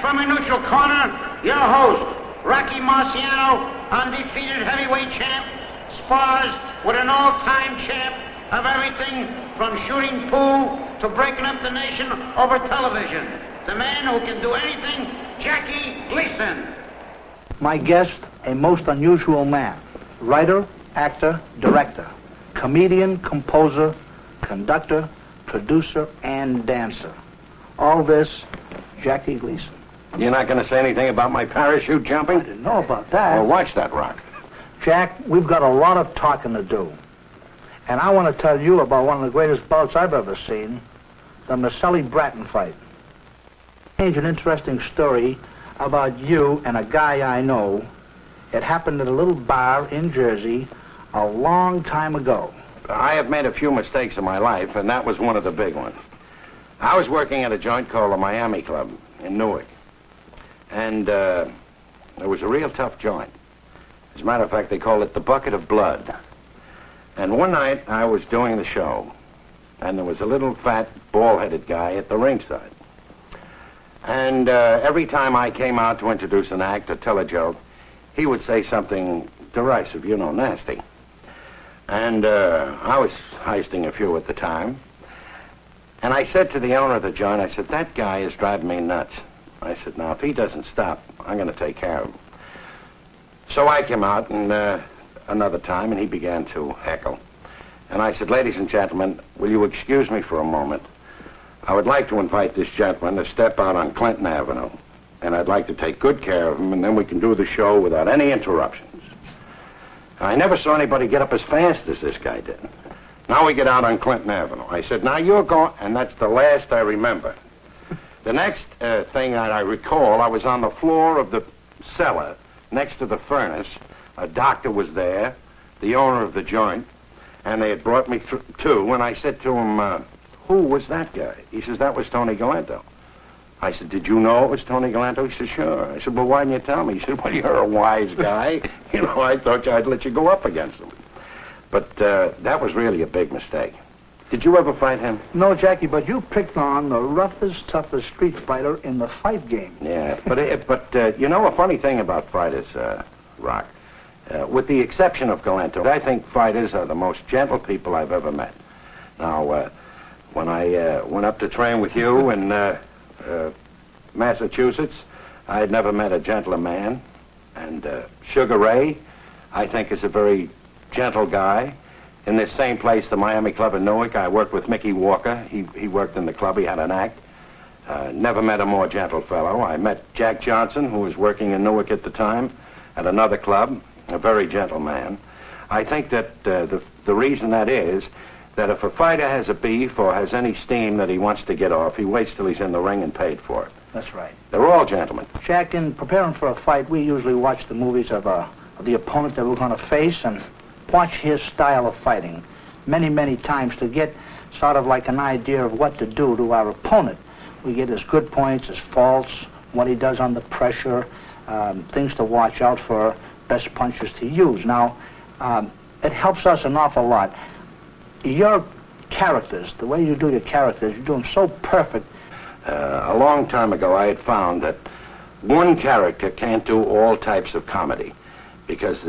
from a neutral corner, your host, Rocky Marciano, undefeated heavyweight champ, spars with an all-time champ of everything from shooting pool to breaking up the nation over television. The man who can do anything, Jackie Gleason. My guest, a most unusual man. Writer, actor, director, comedian, composer, conductor, producer, and dancer. All this, Jackie Gleason. You're not going to say anything about my parachute jumping? I didn't know about that. Well, watch that, Rock. Jack, we've got a lot of talking to do. And I want to tell you about one of the greatest bouts I've ever seen, the Maselli-Bratton fight. Here's an interesting story about you and a guy I know. It happened at a little bar in Jersey a long time ago. I have made a few mistakes in my life, and that was one of the big ones. I was working at a joint called the Miami Club in Newark. And it was a real tough joint. As a matter of fact, they called it the Bucket of Blood. And one night, I was doing the show, and there was a little fat, bald-headed guy at the ringside. And every time I came out to introduce an act or tell a joke, he would say something derisive, you know, nasty. And I was heisting a few at the time. And I said to the owner of the joint, I said, that guy is driving me nuts. I said, now, if he doesn't stop, I'm going to take care of him. So I came out and another time, and he began to heckle. And I said, ladies and gentlemen, will you excuse me for a moment? I would like to invite this gentleman to step out on Clinton Avenue, and I'd like to take good care of him, and then we can do the show without any interruptions. I never saw anybody get up as fast as this guy did. Now we get out on Clinton Avenue. I said, now you're going, and that's the last I remember. The next thing that I recall, I was on the floor of the cellar next to the furnace. A doctor was there, the owner of the joint, and they had brought me through, too, and I said to him, who was that guy? He says, that was Tony Galento. I said, did you know it was Tony Galento? He said, sure. I said, well, why didn't you tell me? He said, well, you're a wise guy. You know, I thought I'd let you go up against him. But that was really a big mistake. Did you ever fight him? No, Jackie, but you picked on the roughest, toughest street fighter in the fight game. Yeah, but you know a funny thing about fighters, Rock? With the exception of Galento, I think fighters are the most gentle people I've ever met. Now, when I went up to train with you in Massachusetts, I had never met a gentler man. And Sugar Ray, I think, is a very gentle guy. In this same place, the Miami Club in Newark, I worked with Mickey Walker. He worked in the club. He had an act. Never met a more gentle fellow. I met Jack Johnson, who was working in Newark at the time, at another club, a very gentle man. I think that the reason that is that if a fighter has a beef or has any steam that he wants to get off, he waits till he's in the ring and paid for it. That's right. They're all gentlemen. Jack, in preparing for a fight, we usually watch the movies of the opponent that we're going to face and watch his style of fighting many, many times to get sort of like an idea of what to do to our opponent. We get his good points, his faults, what he does under pressure, things to watch out for, best punches to use. Now, it helps us an awful lot. Your characters, the way you do your characters, you do them so perfect. A long time ago, I had found that one character can't do all types of comedy because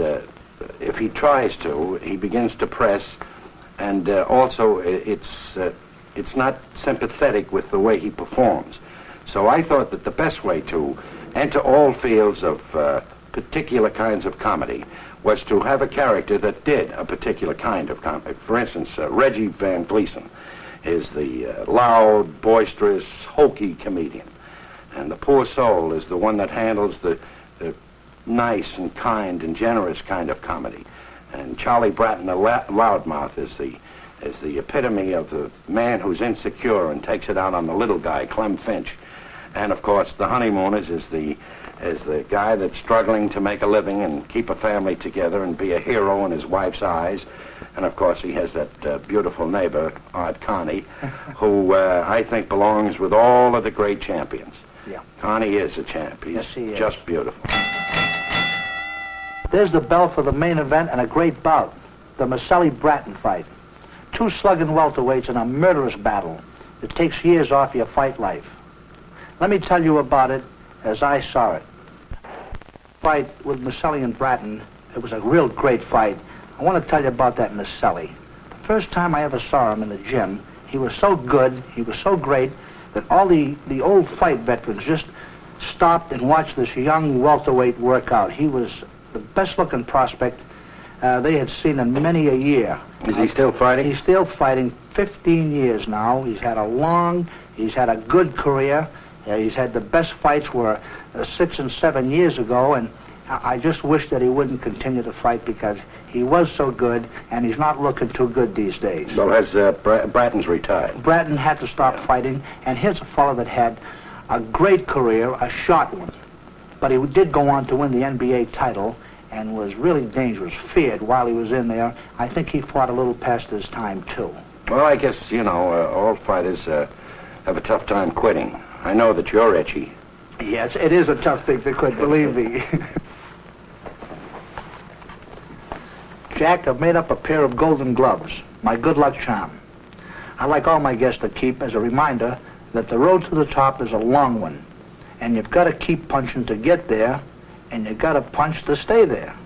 if he tries to, he begins to press, and also it's not sympathetic with the way he performs. So I thought that the best way to enter all fields of particular kinds of comedy was to have a character that did a particular kind of comedy. For instance, Reggie Van Gleason is the loud, boisterous, hokey comedian. And the poor soul is the one that handles the nice and kind and generous kind of comedy. And Charlie Bratton, the loudmouth, is the epitome of the man who's insecure and takes it out on the little guy, Clem Finch. And of course, the Honeymooners is the guy that's struggling to make a living and keep a family together and be a hero in his wife's eyes. And of course, he has that beautiful neighbor, Art Carney, who I think belongs with all of the great champions. Yeah. Carney is a champ. He's just beautiful. There's the bell for the main event and a great bout, the Maselli-Bratton fight. Two slugging welterweights in a murderous battle that takes years off your fight life. Let me tell you about it as I saw it. Fight with Maselli and Bratton, it was a real great fight. I want to tell you about that Maselli. The first time I ever saw him in the gym, he was so good, he was so great, that all the old fight veterans just stopped and watched this young welterweight work out. He was the best-looking prospect they had seen in many a year. Is he still fighting? He's still fighting 15 years now. He's had a good career. He's had the best fights were 6 and 7 years ago, and I just wish that he wouldn't continue to fight because he was so good, and he's not looking too good these days. So has Bratton's retired? Bratton had to stop fighting, and here's a fellow that had a great career, a short one. But he did go on to win the NBA title and was really dangerous, feared while he was in there. I think he fought a little past his time, too. Well, I guess, all fighters have a tough time quitting. I know that you're itchy. Yes, it is a tough thing to quit, believe me. Jack, I've made up a pair of golden gloves, my good luck charm. I'd like all my guests to keep as a reminder that the road to the top is a long one, and you've got to keep punching to get there, and you've got to punch to stay there.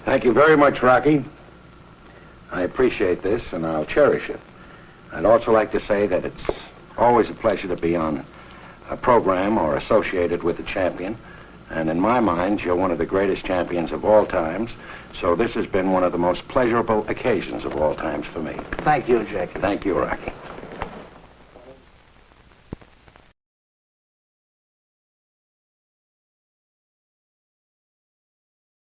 Thank you very much, Rocky. I appreciate this, and I'll cherish it. I'd also like to say that it's always a pleasure to be on a program or associated with a champion. And in my mind, you're one of the greatest champions of all times. So this has been one of the most pleasurable occasions of all times for me. Thank you, Jackie. Thank you, Rocky.